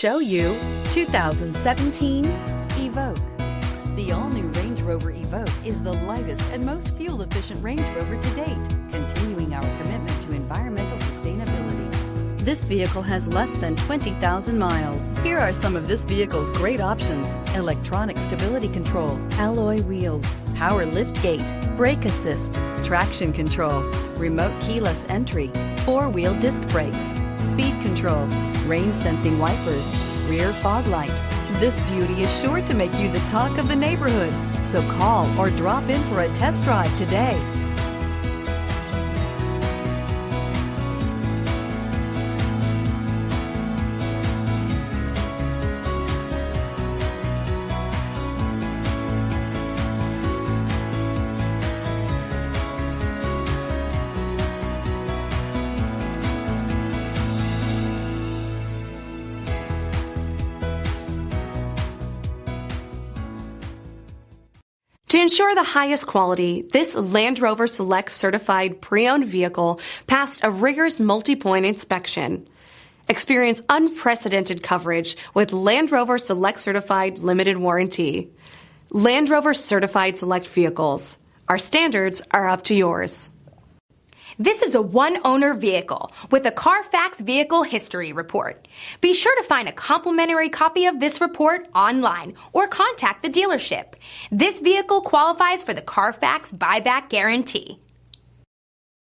Show you 2017 Evoque. The all-new Range Rover Evoque is the lightest and most fuel-efficient Range Rover to date, continuing our commitment to environmental sustainability. This vehicle has less than 20,000 miles. Here are some of this vehicle's great options: electronic stability control, alloy wheels, power liftgate, brake assist, traction control, remote keyless entry, four-wheel disc brakes, speed control, rain sensing wipers, rear fog light. This beauty is sure to make you the talk of the neighborhood. So call or drop in for a test drive today. To ensure the highest quality, this Land Rover Select certified pre-owned vehicle passed a rigorous multi-point inspection. Experience unprecedented coverage with Land Rover Select Certified Limited Warranty. Land Rover Certified Select Vehicles. Our standards are up to yours. This is a one-owner vehicle with a Carfax Vehicle History Report. Be sure to find a complimentary copy of this report online or contact the dealership. This vehicle qualifies for the Carfax Buyback Guarantee.